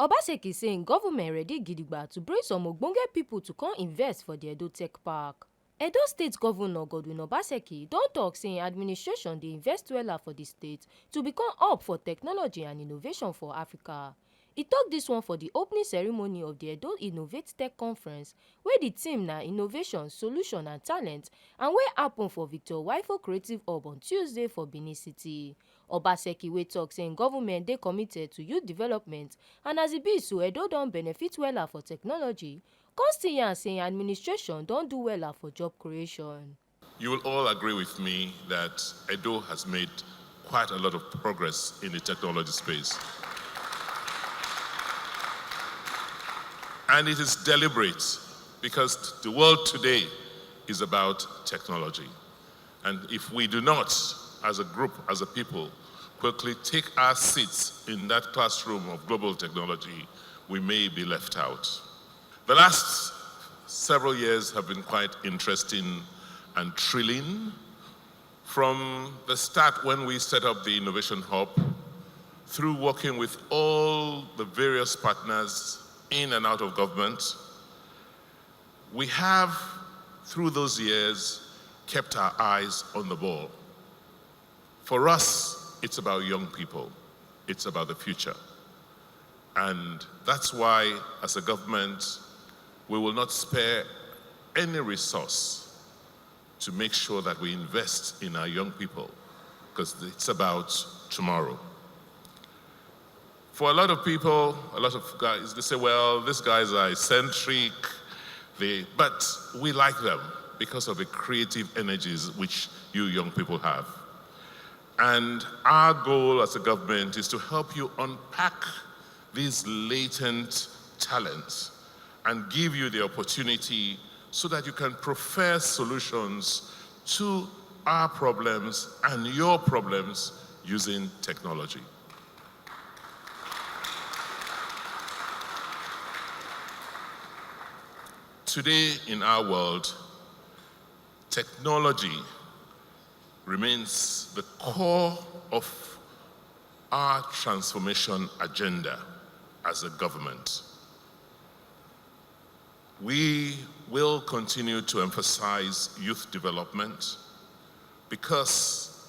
Obaseki saying government ready Gidigba to bring some Ogbonge people to come invest for the Edo Tech Park. Edo State Governor Godwin Obaseki don tok say administration dey invest wella for di state to become hub for technology and innovation for Africa. E tok dis one for di opening ceremony of di Edo Innovate Tech Conference wey di theme na innovation, solution and talent and wey happen for Victor Waifo Creative Hub on Tuesday for Benin City. Obaseki wey tok say im government dey committed to youth development and as e be so Edo don benefit wella for technology, come still yarn say im administration don do wella for job creation. You will all agree with me that Edo has made quite a lot of progress in the technology space. And it is deliberate because the world today is about technology. And if we do not, as a group, as a people, quickly take our seats in that classroom of global technology, we may be left out. The last several years have been quite interesting and thrilling. From the start when we set up the Innovation Hub, through working with all the various partners in and out of government, we have, through those years, kept our eyes on the ball. For us, it's about young people. It's about the future. And that's why, as a government, we will not spare any resource to make sure that we invest in our young people, because it's about tomorrow. For a lot of people, a lot of guys, they say, well, these guys are eccentric, but we like them because of the creative energies which you young people have. And our goal as a government is to help you unpack these latent talents and give you the opportunity so that you can prefer solutions to our problems and your problems using technology. Today in our world, technology remains the core of our transformation agenda as a government. We will continue to emphasize youth development because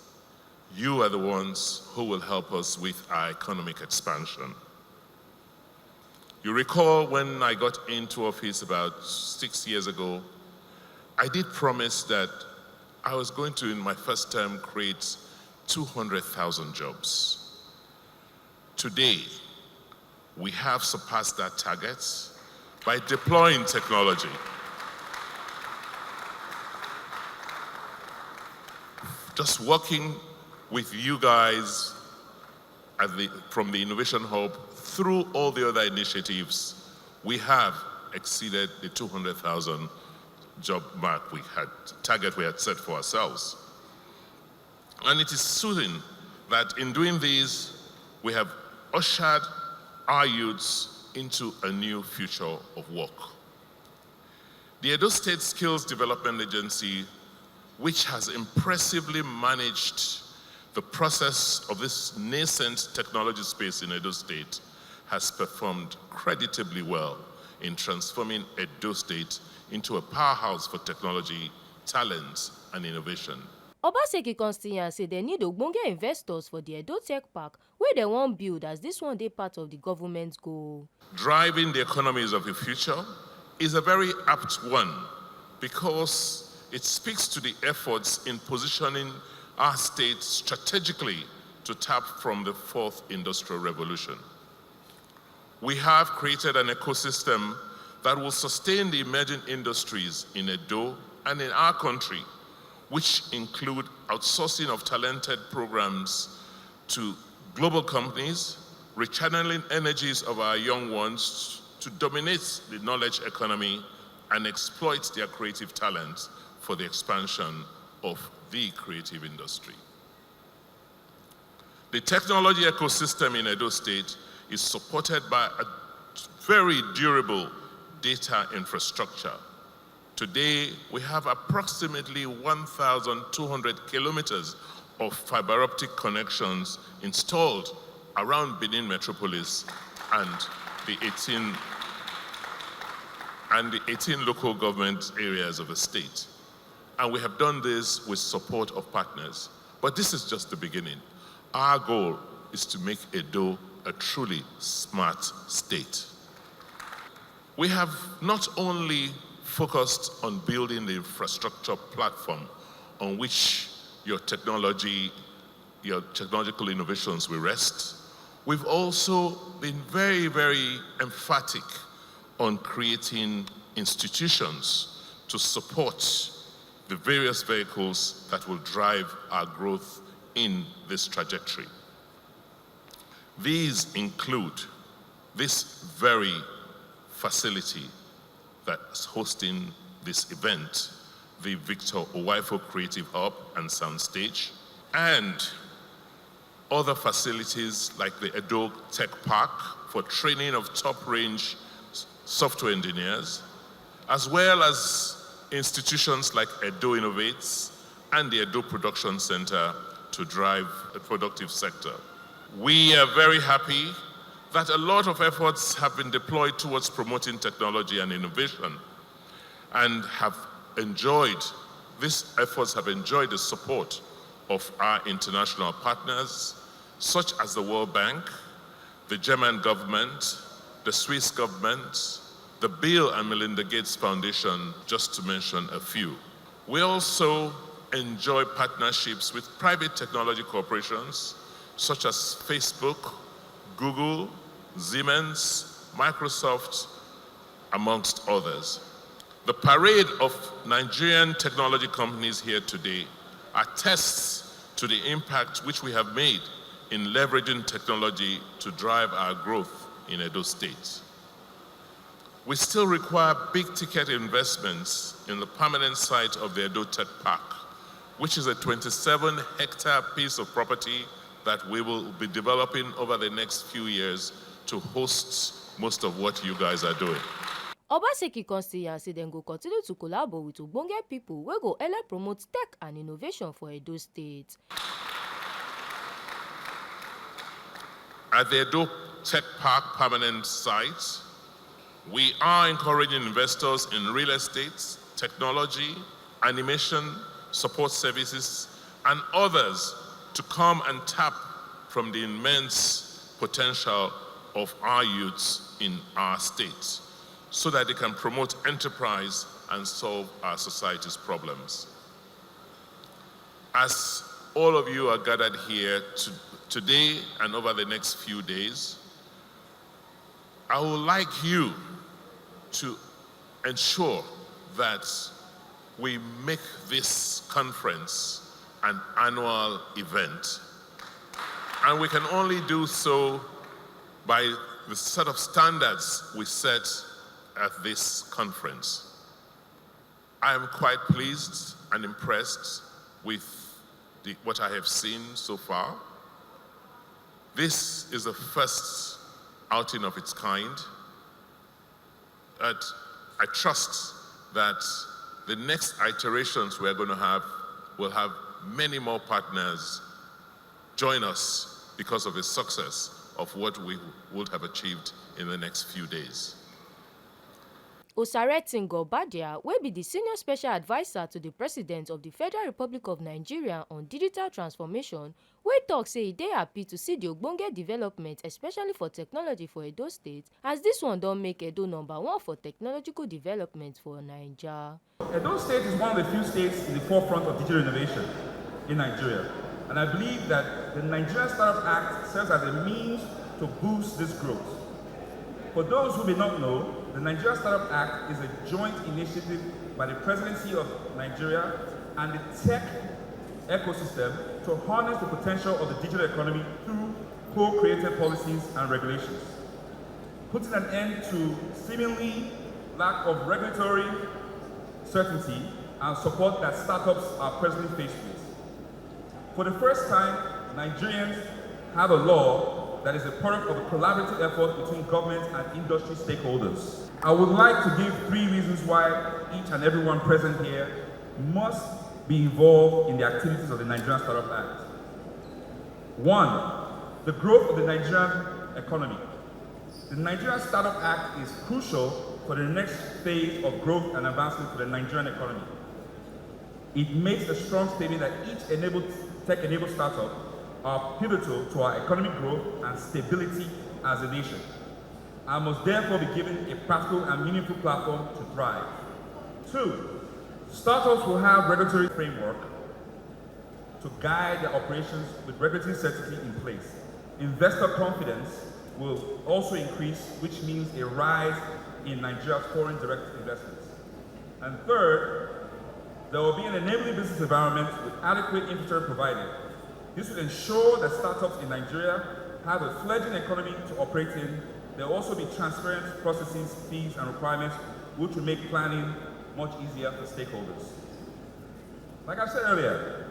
you are the ones who will help us with our economic expansion. You recall when I got into office about 6 years ago, I did promise that I was going to, in my first term, create 200,000 jobs. Today, we have surpassed that target by deploying technology. Just working with you guys from the Innovation Hub through all the other initiatives, we have exceeded the 200,000 job target we had set for ourselves. And it is soothing that in doing these, we have ushered our youths into a new future of work. The Edo State Skills Development Agency, which has impressively managed the process of this nascent technology space in Edo State, has performed creditably well in transforming Edo State into a powerhouse for technology, talent, and innovation. Obaseki come still yarn say dem need ogbonge investors for di Edo Tech Park wey dem wan build as dis one dey part of di government goal. Driving the economies of the future is a very apt one because it speaks to the efforts in positioning our state strategically to tap from the fourth industrial revolution. We have created an ecosystem that will sustain the emerging industries in Edo and in our country, which include outsourcing of talented programs to global companies, rechanneling energies of our young ones to dominate the knowledge economy and exploit their creative talents for the expansion of the creative industry. The technology ecosystem in Edo State is supported by a very durable data infrastructure. Today, we have approximately 1,200 kilometers of fiber optic connections installed around Benin Metropolis and the 18 local government areas of the state. And we have done this with support of partners. But this is just the beginning. Our goal is to make Edo a truly smart state. We have not only focused on building the infrastructure platform on which your technological innovations will rest, we've also been very, very emphatic on creating institutions to support the various vehicles that will drive our growth in this trajectory. These include this very facility that's hosting this event, the Victor Owaifo Creative Hub and Soundstage, and other facilities like the Edo Tech Park for training of top-range software engineers, as well as institutions like Edo Innovates and the Edo Production Center to drive a productive sector. We are very happy that a lot of efforts have been deployed towards promoting technology and innovation, and these efforts have enjoyed the support of our international partners, such as the World Bank, the German government, the Swiss government, the Bill and Melinda Gates Foundation, just to mention a few. We also enjoy partnerships with private technology corporations, such as Facebook, Google, Siemens, Microsoft, amongst others. The parade of Nigerian technology companies here today attests to the impact which we have made in leveraging technology to drive our growth in Edo State. We still require big-ticket investments in the permanent site of the Edo Tech Park, which is a 27-hectare piece of property that we will be developing over the next few years to host most of what you guys are doing. Obaseki consider say dem go continue to collaborate with Ogbonge people wey go help promote tech and innovation for Edo State. At the Edo Tech Park permanent site, we are encouraging investors in real estate, technology, animation, support services, and others to come and tap from the immense potential of our youths in our state, so that they can promote enterprise and solve our society's problems. As all of you are gathered here today and over the next few days, I would like you to ensure that we make this conference an annual event. And we can only do so by the set of standards we set at this conference. I am quite pleased and impressed with what I have seen so far. This is the first outing of its kind. But I trust that the next iterations we're going to have will have many more partners join us because of the success of what we would have achieved in the next few days. Osaretin Gobadia, wey be the senior special adviser to the President of the Federal Republic of Nigeria on digital transformation, wey tok say e dey happy to see the ogbonge development especially for technology for Edo State, as this one don make Edo #1 for technological development for Naija. Edo State is one of the few states in the forefront of digital innovation in Nigeria, and I believe that the Nigerian Startup Act serves as a means to boost this growth. For those who may not know, the Nigerian Startup Act is a joint initiative by the Presidency of Nigeria and the tech ecosystem to harness the potential of the digital economy through co-created policies and regulations, putting an end to seemingly lack of regulatory certainty and support that startups are presently faced with. For the first time, Nigerians have a law that is a product of a collaborative effort between government and industry stakeholders. I would like to give 3 reasons why each and everyone present here must be involved in the activities of the Nigerian Startup Act. 1, the growth of the Nigerian economy. The Nigeria Startup Act is crucial for the next phase of growth and advancement for the Nigerian economy. It makes a strong statement that each tech-enabled startup are pivotal to our economic growth and stability as a nation, and must therefore be given a practical and meaningful platform to thrive. 2, startups will have regulatory framework to guide their operations with regulatory certainty in place. Investor confidence will also increase, which means a rise in Nigeria's foreign direct investments. And third, there will be an enabling business environment with adequate infrastructure provided. This will ensure that startups in Nigeria have a fledgling economy to operate in. There will also be transparent processes, fees, and requirements, which will make planning much easier for stakeholders. Like I said earlier,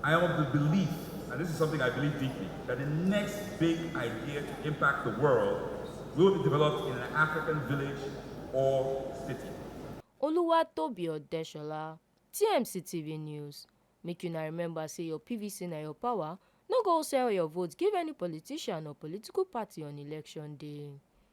I am of the belief, and this is something I believe deeply, that the next big idea to impact the world will be developed in an African village or city. Oluwatobi Odeshola, TMC TV News. Make una remember say your PVC na your power. No go sell your vote give any politician or political party on election day.